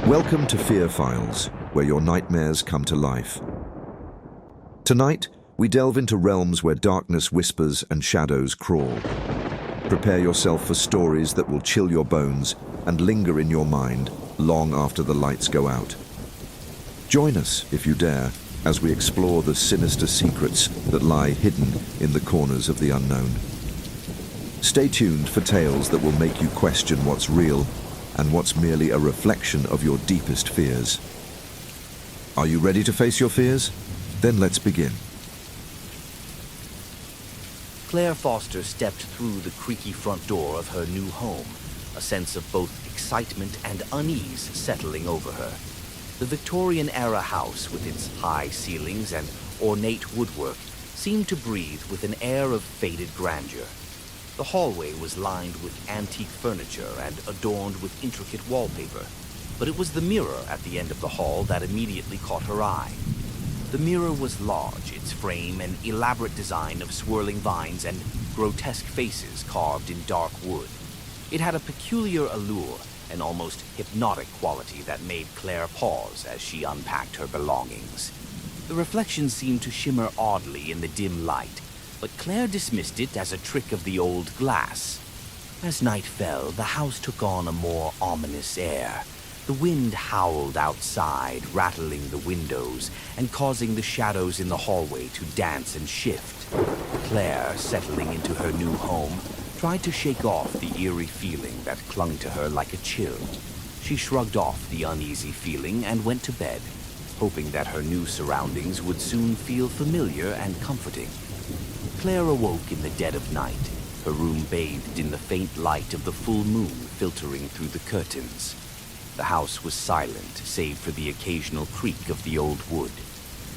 Welcome to Fear Files, where your nightmares come to life. Tonight, we delve into realms where darkness whispers and shadows crawl. Prepare yourself for stories that will chill your bones and linger in your mind long after the lights go out. Join us, if you dare, as we explore the sinister secrets that lie hidden in the corners of the unknown. Stay tuned for tales that will make you question what's real and what's merely a reflection of your deepest fears. Are you ready to face your fears? Then let's begin. Claire Foster stepped through the creaky front door of her new home, a sense of both excitement and unease settling over her. The Victorian-era house, with its high ceilings and ornate woodwork, seemed to breathe with an air of faded grandeur. The hallway was lined with antique furniture and adorned with intricate wallpaper, but it was the mirror at the end of the hall that immediately caught her eye. The mirror was large, its frame an elaborate design of swirling vines and grotesque faces carved in dark wood. It had a peculiar allure, an almost hypnotic quality that made Claire pause as she unpacked her belongings. The reflection seemed to shimmer oddly in the dim light, but Claire dismissed it as a trick of the old glass. As night fell, the house took on a more ominous air. The wind howled outside, rattling the windows and causing the shadows in the hallway to dance and shift. Claire, settling into her new home, tried to shake off the eerie feeling that clung to her like a chill. She shrugged off the uneasy feeling and went to bed, hoping that her new surroundings would soon feel familiar and comforting. Claire awoke in the dead of night, her room bathed in the faint light of the full moon filtering through the curtains. The house was silent, save for the occasional creak of the old wood.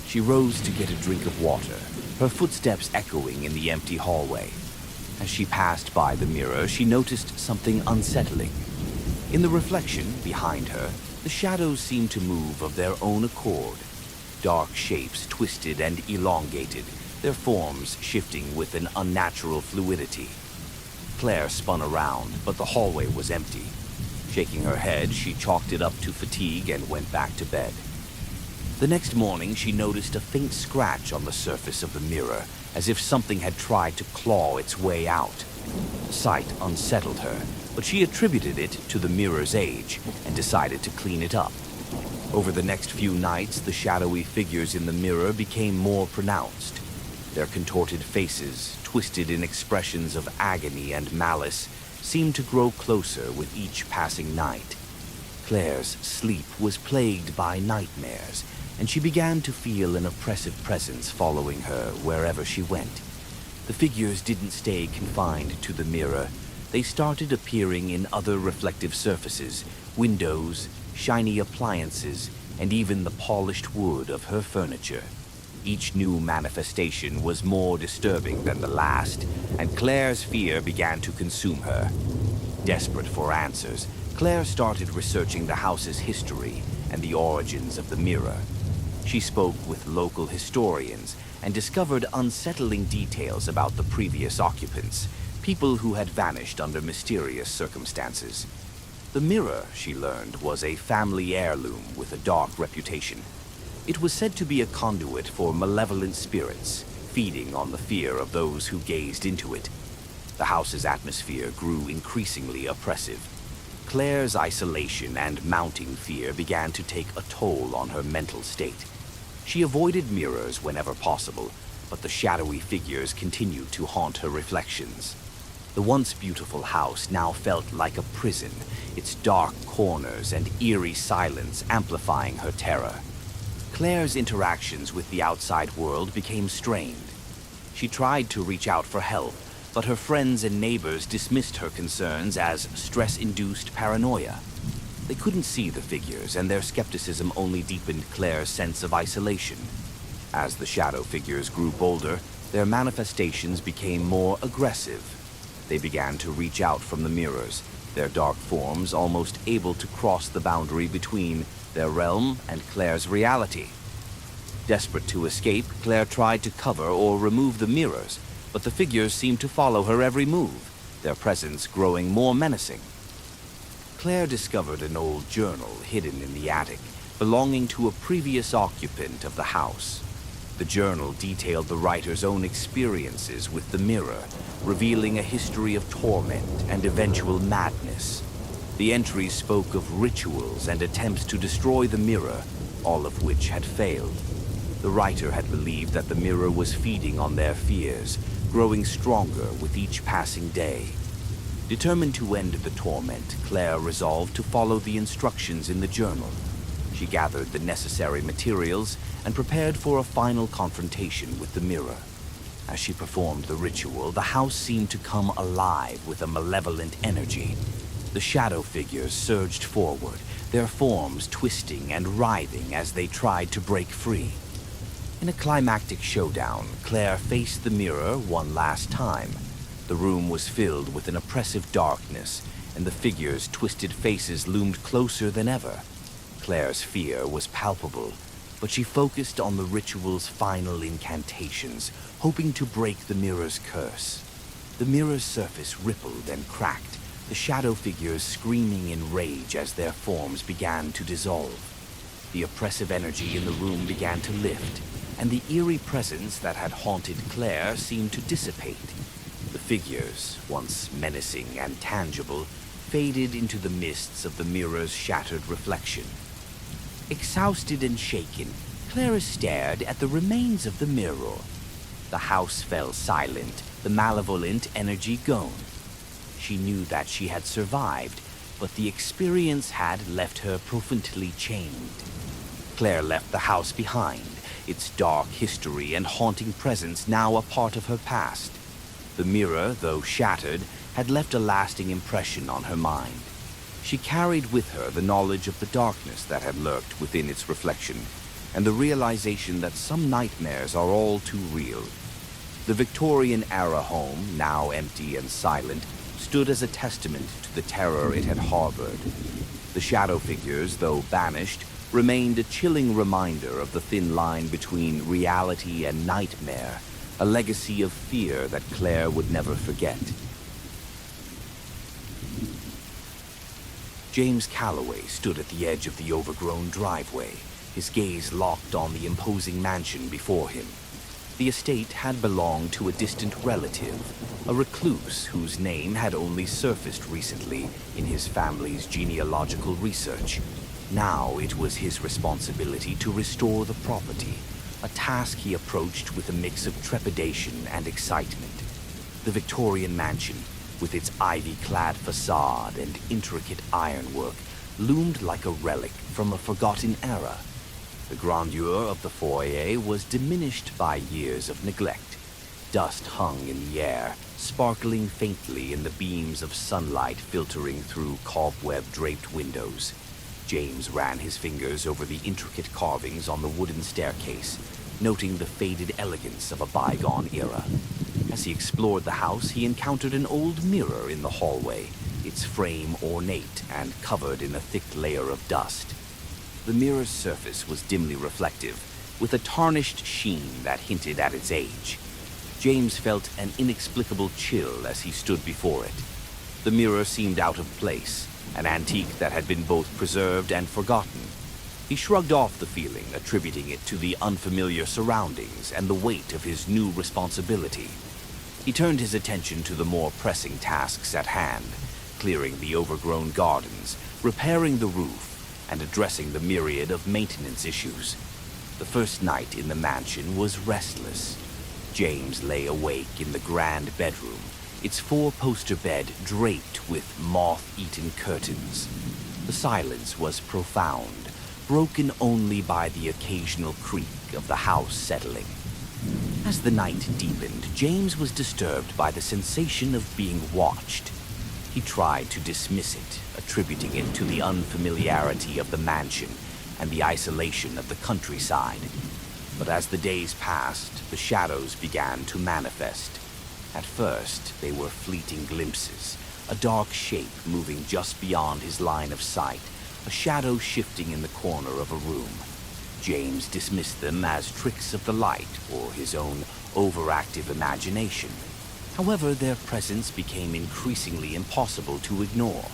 She rose to get a drink of water, her footsteps echoing in the empty hallway. As she passed by the mirror, she noticed something unsettling. In the reflection behind her, the shadows seemed to move of their own accord. Dark shapes twisted and elongated, their forms shifting with an unnatural fluidity. Claire spun around, but the hallway was empty. Shaking her head, she chalked it up to fatigue and went back to bed. The next morning, she noticed a faint scratch on the surface of the mirror, as if something had tried to claw its way out. The sight unsettled her, but she attributed it to the mirror's age and decided to clean it up. Over the next few nights, the shadowy figures in the mirror became more pronounced. Their contorted faces, twisted in expressions of agony and malice, seemed to grow closer with each passing night. Claire's sleep was plagued by nightmares, and she began to feel an oppressive presence following her wherever she went. The figures didn't stay confined to the mirror. They started appearing in other reflective surfaces, windows, shiny appliances, and even the polished wood of her furniture. Each new manifestation was more disturbing than the last, and Claire's fear began to consume her. Desperate for answers, Claire started researching the house's history and the origins of the mirror. She spoke with local historians and discovered unsettling details about the previous occupants, people who had vanished under mysterious circumstances. The mirror, she learned, was a family heirloom with a dark reputation. It was said to be a conduit for malevolent spirits, feeding on the fear of those who gazed into it. The house's atmosphere grew increasingly oppressive. Claire's isolation and mounting fear began to take a toll on her mental state. She avoided mirrors whenever possible, but the shadowy figures continued to haunt her reflections. The once beautiful house now felt like a prison, its dark corners and eerie silence amplifying her terror. Claire's interactions with the outside world became strained. She tried to reach out for help, but her friends and neighbors dismissed her concerns as stress-induced paranoia. They couldn't see the figures, and their skepticism only deepened Claire's sense of isolation. As the shadow figures grew bolder, their manifestations became more aggressive. They began to reach out from the mirrors, their dark forms almost able to cross the boundary between their realm and Claire's reality. Desperate to escape, Claire tried to cover or remove the mirrors, but the figures seemed to follow her every move, their presence growing more menacing. Claire discovered an old journal hidden in the attic, belonging to a previous occupant of the house. The journal detailed the writer's own experiences with the mirror, revealing a history of torment and eventual madness. The entries spoke of rituals and attempts to destroy the mirror, all of which had failed. The writer had believed that the mirror was feeding on their fears, growing stronger with each passing day. Determined to end the torment, Claire resolved to follow the instructions in the journal. She gathered the necessary materials and prepared for a final confrontation with the mirror. As she performed the ritual, the house seemed to come alive with a malevolent energy. The shadow figures surged forward, their forms twisting and writhing as they tried to break free. In a climactic showdown, Claire faced the mirror one last time. The room was filled with an oppressive darkness, and the figures' twisted faces loomed closer than ever. Claire's fear was palpable, but she focused on the ritual's final incantations, hoping to break the mirror's curse. The mirror's surface rippled and cracked, the shadow figures screaming in rage as their forms began to dissolve. The oppressive energy in the room began to lift, and the eerie presence that had haunted Claire seemed to dissipate. The figures, once menacing and tangible, faded into the mists of the mirror's shattered reflection. Exhausted and shaken, Claire stared at the remains of the mirror. The house fell silent, the malevolent energy gone. She knew that she had survived, but the experience had left her profoundly chained. Claire left the house behind, its dark history and haunting presence now a part of her past. The mirror, though shattered, had left a lasting impression on her mind. She carried with her the knowledge of the darkness that had lurked within its reflection, and the realization that some nightmares are all too real. The Victorian-era home, now empty and silent, stood as a testament to the terror it had harbored. The shadow figures, though banished, remained a chilling reminder of the thin line between reality and nightmare, a legacy of fear that Claire would never forget. James Calloway stood at the edge of the overgrown driveway, his gaze locked on the imposing mansion before him. The estate had belonged to a distant relative, a recluse whose name had only surfaced recently in his family's genealogical research. Now it was his responsibility to restore the property, a task he approached with a mix of trepidation and excitement. The Victorian mansion, with its ivy-clad facade and intricate ironwork, loomed like a relic from a forgotten era. The grandeur of the foyer was diminished by years of neglect. Dust hung in the air, sparkling faintly in the beams of sunlight filtering through cobweb-draped windows. James ran his fingers over the intricate carvings on the wooden staircase, noting the faded elegance of a bygone era. As he explored the house, he encountered an old mirror in the hallway, its frame ornate and covered in a thick layer of dust. The mirror's surface was dimly reflective, with a tarnished sheen that hinted at its age. James felt an inexplicable chill as he stood before it. The mirror seemed out of place, an antique that had been both preserved and forgotten. He shrugged off the feeling, attributing it to the unfamiliar surroundings and the weight of his new responsibility. He turned his attention to the more pressing tasks at hand, clearing the overgrown gardens, repairing the roof, and addressing the myriad of maintenance issues. The first night in the mansion was restless. James lay awake in the grand bedroom, its four-poster bed draped with moth-eaten curtains. The silence was profound, broken only by the occasional creak of the house settling. As the night deepened, James was disturbed by the sensation of being watched. He tried to dismiss it, attributing it to the unfamiliarity of the mansion and the isolation of the countryside. But as the days passed, the shadows began to manifest. At first, they were fleeting glimpses, a dark shape moving just beyond his line of sight, a shadow shifting in the corner of a room. James dismissed them as tricks of the light or his own overactive imagination. However, their presence became increasingly impossible to ignore.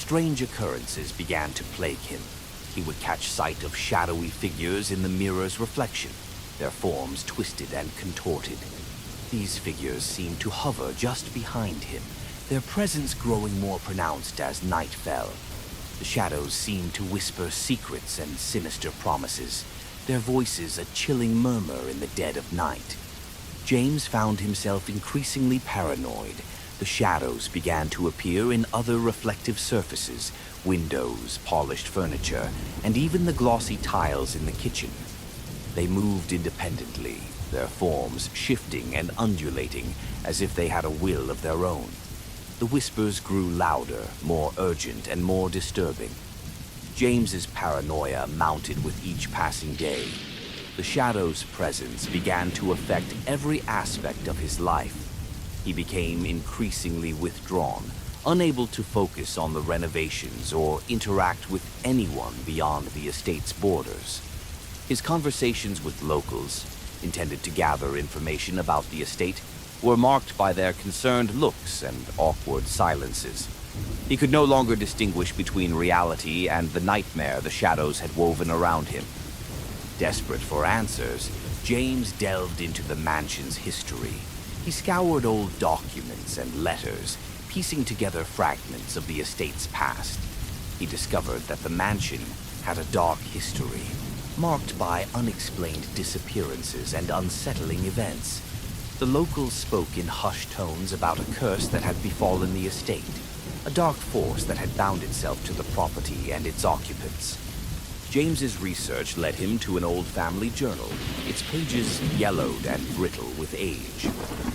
strange occurrences began to plague him. He would catch sight of shadowy figures in the mirror's reflection, their forms twisted and contorted. These figures seemed to hover just behind him, their presence growing more pronounced as night fell. The shadows seemed to whisper secrets and sinister promises, their voices a chilling murmur in the dead of night. James found himself increasingly paranoid. The shadows began to appear in other reflective surfaces, windows, polished furniture, and even the glossy tiles in the kitchen. They moved independently, their forms shifting and undulating as if they had a will of their own. The whispers grew louder, more urgent, and more disturbing. James's paranoia mounted with each passing day. The shadow's presence began to affect every aspect of his life. He became increasingly withdrawn, unable to focus on the renovations or interact with anyone beyond the estate's borders. His conversations with locals, intended to gather information about the estate, were marked by their concerned looks and awkward silences. He could no longer distinguish between reality and the nightmare the shadows had woven around him. Desperate for answers, James delved into the mansion's history. He scoured old documents and letters, piecing together fragments of the estate's past. He discovered that the mansion had a dark history, marked by unexplained disappearances and unsettling events. The locals spoke in hushed tones about a curse that had befallen the estate, a dark force that had bound itself to the property and its occupants. James's research led him to an old family journal, its pages yellowed and brittle with age.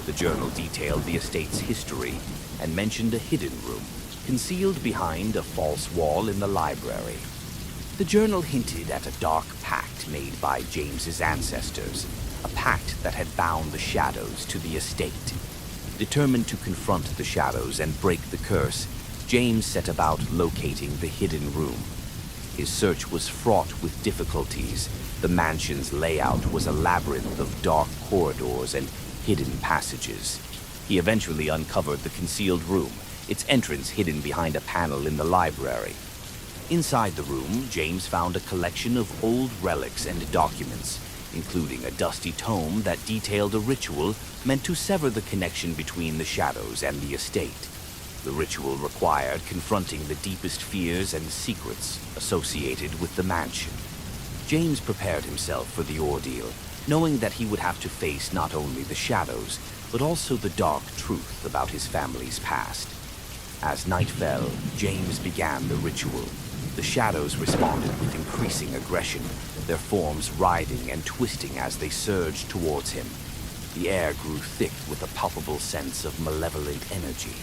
The journal detailed the estate's history and mentioned a hidden room, concealed behind a false wall in the library. The journal hinted at a dark pact made by James's ancestors, a pact that had bound the shadows to the estate. Determined to confront the shadows and break the curse, James set about locating the hidden room. His search was fraught with difficulties. The mansion's layout was a labyrinth of dark corridors and hidden passages. He eventually uncovered the concealed room, its entrance hidden behind a panel in the library. Inside the room, James found a collection of old relics and documents, including a dusty tome that detailed a ritual meant to sever the connection between the shadows and the estate. The ritual required confronting the deepest fears and secrets associated with the mansion. James prepared himself for the ordeal, knowing that he would have to face not only the shadows, but also the dark truth about his family's past. As night fell, James began the ritual. The shadows responded with increasing aggression, their forms writhing and twisting as they surged towards him. The air grew thick with a palpable sense of malevolent energy.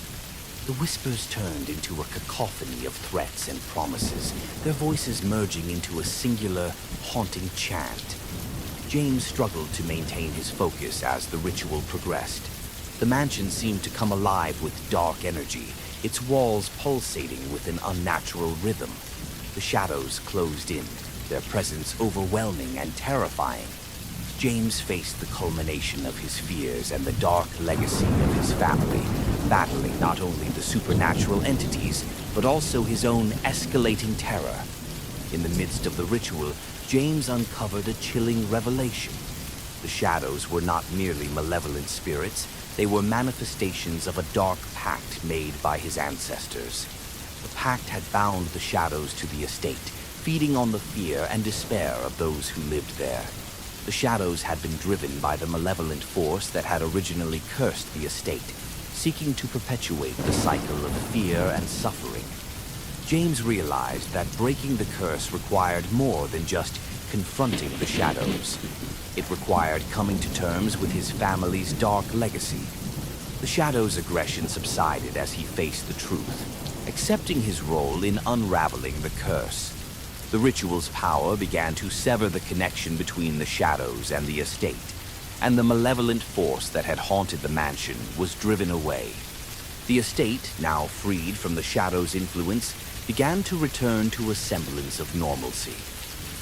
The whispers turned into a cacophony of threats and promises, their voices merging into a singular, haunting chant. James struggled to maintain his focus as the ritual progressed. The mansion seemed to come alive with dark energy, its walls pulsating with an unnatural rhythm. The shadows closed in, their presence overwhelming and terrifying. James faced the culmination of his fears and the dark legacy of his family, battling not only the supernatural entities, but also his own escalating terror. In the midst of the ritual, James uncovered a chilling revelation. The shadows were not merely malevolent spirits, they were manifestations of a dark pact made by his ancestors. The pact had bound the shadows to the estate, feeding on the fear and despair of those who lived there. The shadows had been driven by the malevolent force that had originally cursed the estate, seeking to perpetuate the cycle of fear and suffering. James realized that breaking the curse required more than just confronting the shadows. It required coming to terms with his family's dark legacy. The shadow's aggression subsided as he faced the truth, accepting his role in unraveling the curse. The ritual's power began to sever the connection between the shadows and the estate, and the malevolent force that had haunted the mansion was driven away. The estate, now freed from the shadow's influence, began to return to a semblance of normalcy.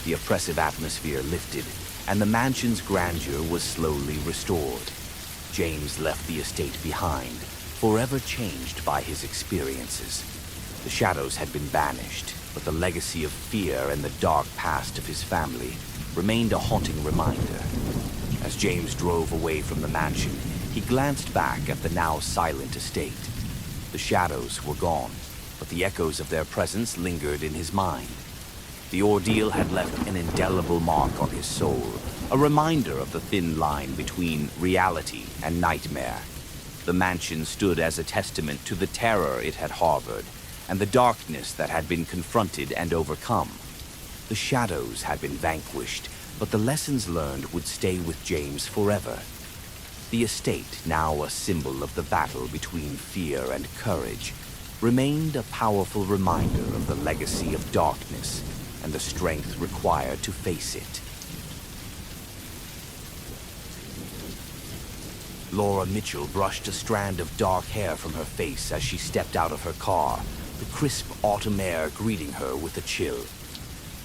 The oppressive atmosphere lifted, and the mansion's grandeur was slowly restored. James left the estate behind, forever changed by his experiences. The shadows had been banished, but the legacy of fear and the dark past of his family remained a haunting reminder. As James drove away from the mansion, he glanced back at the now silent estate. The shadows were gone, but the echoes of their presence lingered in his mind. The ordeal had left an indelible mark on his soul, a reminder of the thin line between reality and nightmare. The mansion stood as a testament to the terror it had harbored, and the darkness that had been confronted and overcome. The shadows had been vanquished, but the lessons learned would stay with James forever. The estate, now a symbol of the battle between fear and courage, remained a powerful reminder of the legacy of darkness and the strength required to face it. Laura Mitchell brushed a strand of dark hair from her face as she stepped out of her car, the crisp autumn air greeting her with a chill.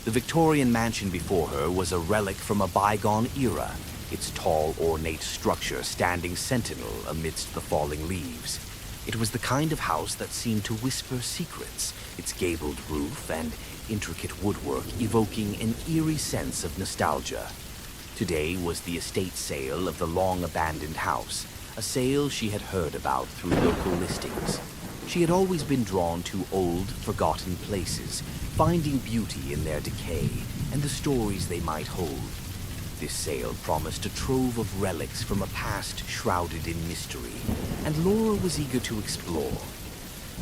The Victorian mansion before her was a relic from a bygone era, its tall, ornate structure standing sentinel amidst the falling leaves. It was the kind of house that seemed to whisper secrets, its gabled roof and intricate woodwork evoking an eerie sense of nostalgia. Today was the estate sale of the long-abandoned house, a sale she had heard about through local listings. She had always been drawn to old, forgotten places, finding beauty in their decay and the stories they might hold. This sale promised a trove of relics from a past shrouded in mystery, and Laura was eager to explore.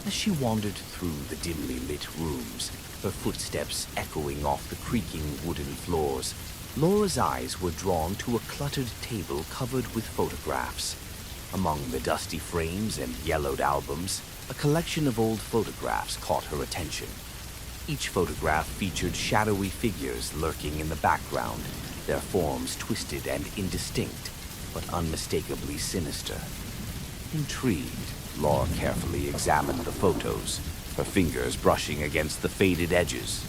As she wandered through the dimly lit rooms, her footsteps echoing off the creaking wooden floors, Laura's eyes were drawn to a cluttered table covered with photographs. Among the dusty frames and yellowed albums, a collection of old photographs caught her attention. Each photograph featured shadowy figures lurking in the background, their forms twisted and indistinct, but unmistakably sinister. Intrigued, Laura carefully examined the photos, her fingers brushing against the faded edges.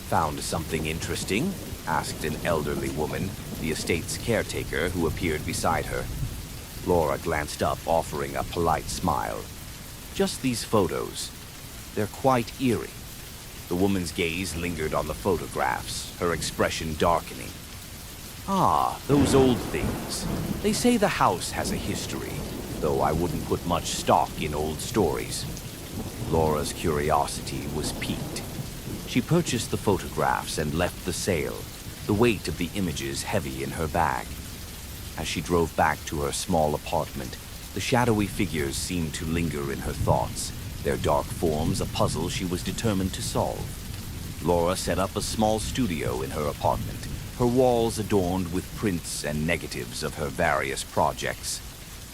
"Found something interesting?" asked an elderly woman, the estate's caretaker, who appeared beside her. Laura glanced up, offering a polite smile. "Just these photos. They're quite eerie." The woman's gaze lingered on the photographs, her expression darkening. "Ah, those old things. They say the house has a history, though I wouldn't put much stock in old stories." Laura's curiosity was piqued. She purchased the photographs and left the sale, the weight of the images heavy in her bag. As she drove back to her small apartment, the shadowy figures seemed to linger in her thoughts, their dark forms a puzzle she was determined to solve. Laura set up a small studio in her apartment, her walls adorned with prints and negatives of her various projects.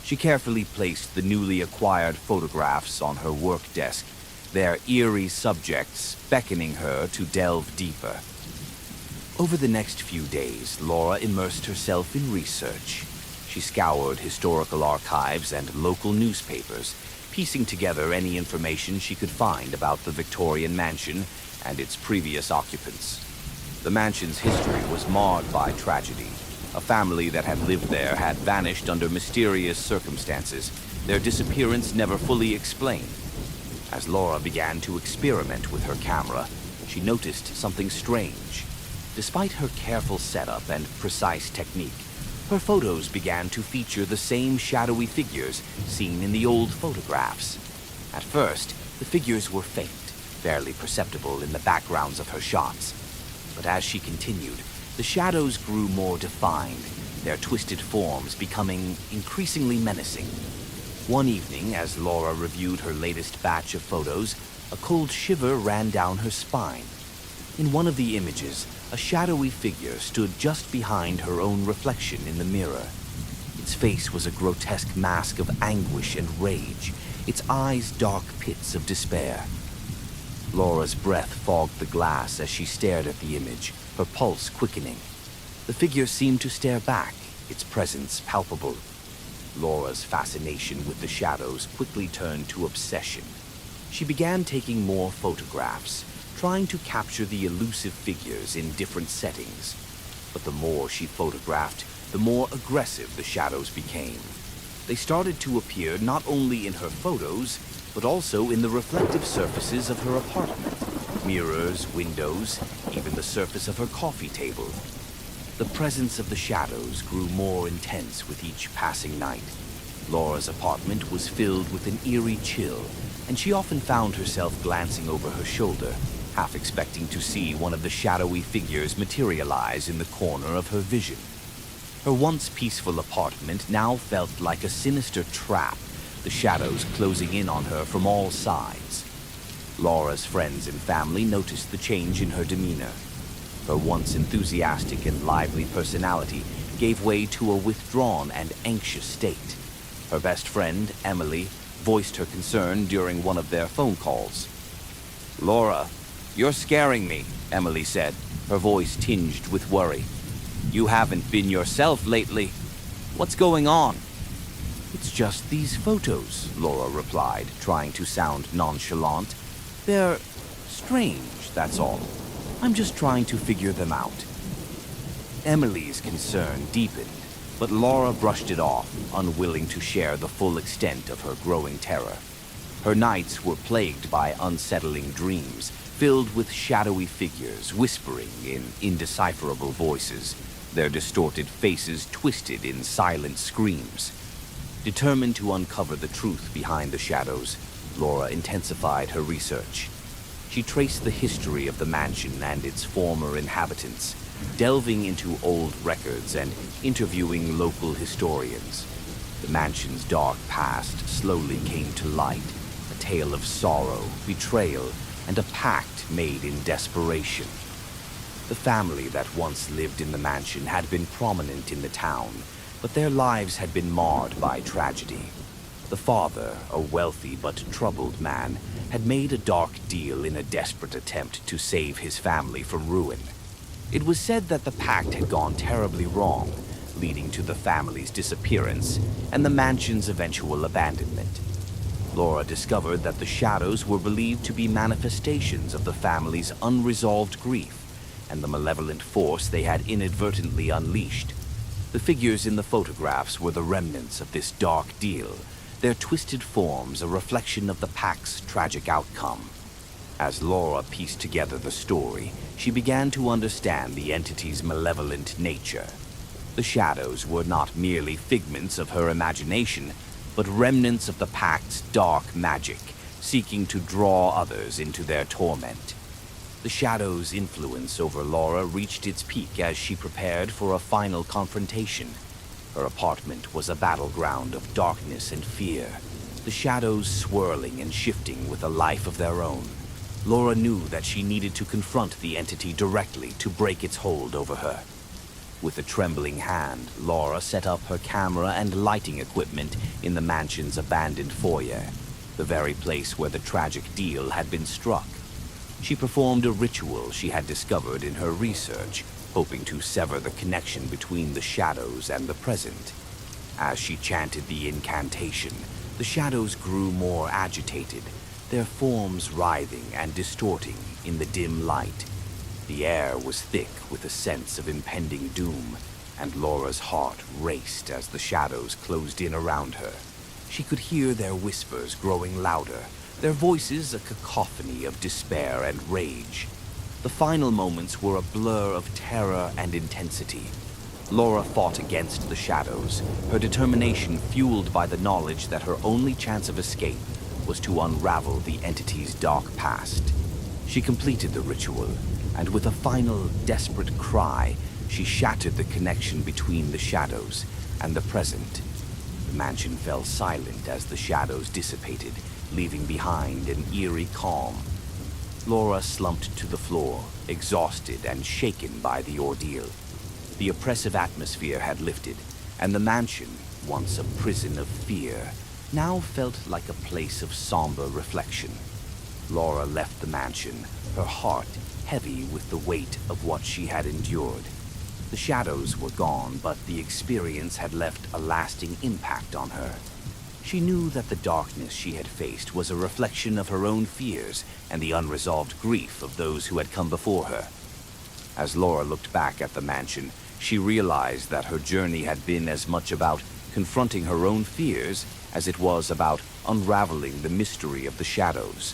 She carefully placed the newly acquired photographs on her work desk, their eerie subjects beckoning her to delve deeper. Over the next few days, Laura immersed herself in research. She scoured historical archives and local newspapers, piecing together any information she could find about the Victorian mansion and its previous occupants. The mansion's history was marred by tragedy. A family that had lived there had vanished under mysterious circumstances, their disappearance never fully explained. As Laura began to experiment with her camera, she noticed something strange. Despite her careful setup and precise technique, her photos began to feature the same shadowy figures seen in the old photographs. At first, the figures were faint, barely perceptible in the backgrounds of her shots. But as she continued, the shadows grew more defined, their twisted forms becoming increasingly menacing. One evening, as Laura reviewed her latest batch of photos, a cold shiver ran down her spine. In one of the images, a shadowy figure stood just behind her own reflection in the mirror. Its face was a grotesque mask of anguish and rage, its eyes dark pits of despair. Laura's breath fogged the glass as she stared at the image, her pulse quickening. The figure seemed to stare back, its presence palpable. Laura's fascination with the shadows quickly turned to obsession. She began taking more photographs, trying to capture the elusive figures in different settings. But the more she photographed, the more aggressive the shadows became. They started to appear not only in her photos, but also in the reflective surfaces of her apartment. Mirrors, windows, even the surface of her coffee table. The presence of the shadows grew more intense with each passing night. Laura's apartment was filled with an eerie chill, and she often found herself glancing over her shoulder, half expecting to see one of the shadowy figures materialize in the corner of her vision. Her once peaceful apartment now felt like a sinister trap, the shadows closing in on her from all sides. Laura's friends and family noticed the change in her demeanor. Her once enthusiastic and lively personality gave way to a withdrawn and anxious state. Her best friend, Emily, voiced her concern during one of their phone calls. "Laura, you're scaring me," Emily said, her voice tinged with worry. "You haven't been yourself lately. What's going on?" "It's just these photos," Laura replied, trying to sound nonchalant. "They're strange, that's all. I'm just trying to figure them out." Emily's concern deepened, but Laura brushed it off, unwilling to share the full extent of her growing terror. Her nights were plagued by unsettling dreams, filled with shadowy figures whispering in indecipherable voices, their distorted faces twisted in silent screams. Determined to uncover the truth behind the shadows, Laura intensified her research. She traced the history of the mansion and its former inhabitants, delving into old records and interviewing local historians. The mansion's dark past slowly came to light, a tale of sorrow, betrayal, and a pact made in desperation. The family that once lived in the mansion had been prominent in the town, but their lives had been marred by tragedy. The father, a wealthy but troubled man, had made a dark deal in a desperate attempt to save his family from ruin. It was said that the pact had gone terribly wrong, leading to the family's disappearance and the mansion's eventual abandonment. Laura discovered that the shadows were believed to be manifestations of the family's unresolved grief and the malevolent force they had inadvertently unleashed. The figures in the photographs were the remnants of this dark deal, their twisted forms a reflection of the pact's tragic outcome. As Laura pieced together the story, she began to understand the entity's malevolent nature. The shadows were not merely figments of her imagination, but remnants of the pact's dark magic, seeking to draw others into their torment. The shadow's influence over Laura reached its peak as she prepared for a final confrontation. Her apartment was a battleground of darkness and fear, the shadows swirling and shifting with a life of their own. Laura knew that she needed to confront the entity directly to break its hold over her. With a trembling hand, Laura set up her camera and lighting equipment in the mansion's abandoned foyer, the very place where the tragic deal had been struck. She performed a ritual she had discovered in her research, hoping to sever the connection between the shadows and the present. As she chanted the incantation, the shadows grew more agitated, their forms writhing and distorting in the dim light. The air was thick with a sense of impending doom, and Laura's heart raced as the shadows closed in around her. She could hear their whispers growing louder, their voices a cacophony of despair and rage. The final moments were a blur of terror and intensity. Laura fought against the shadows, her determination fueled by the knowledge that her only chance of escape was to unravel the entity's dark past. She completed the ritual, and with a final, desperate cry, she shattered the connection between the shadows and the present. The mansion fell silent as the shadows dissipated, leaving behind an eerie calm. Laura slumped to the floor, exhausted and shaken by the ordeal. The oppressive atmosphere had lifted, and the mansion, once a prison of fear, now felt like a place of somber reflection. Laura left the mansion, her heart heavy with the weight of what she had endured. The shadows were gone, but the experience had left a lasting impact on her. She knew that the darkness she had faced was a reflection of her own fears and the unresolved grief of those who had come before her. As Laura looked back at the mansion, she realized that her journey had been as much about confronting her own fears as it was about unraveling the mystery of the shadows.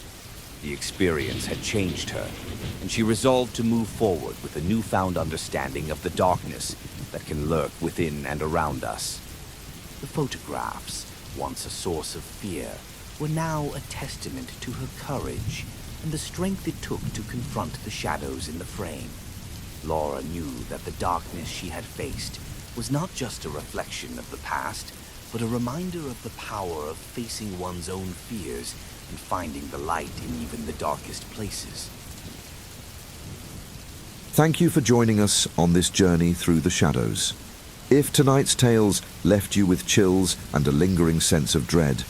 The experience had changed her, and she resolved to move forward with a newfound understanding of the darkness that can lurk within and around us. The photographs, once a source of fear, were now a testament to her courage and the strength it took to confront the shadows in the frame. Laura knew that the darkness she had faced was not just a reflection of the past, but a reminder of the power of facing one's own fears and finding the light in even the darkest places. Thank you for joining us on this journey through the shadows. If tonight's tales left you with chills and a lingering sense of dread,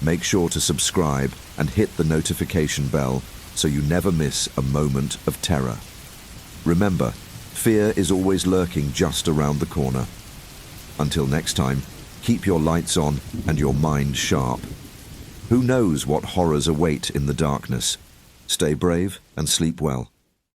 make sure to subscribe and hit the notification bell so you never miss a moment of terror. Remember, fear is always lurking just around the corner. Until next time, keep your lights on and your mind sharp. Who knows what horrors await in the darkness? Stay brave and sleep well.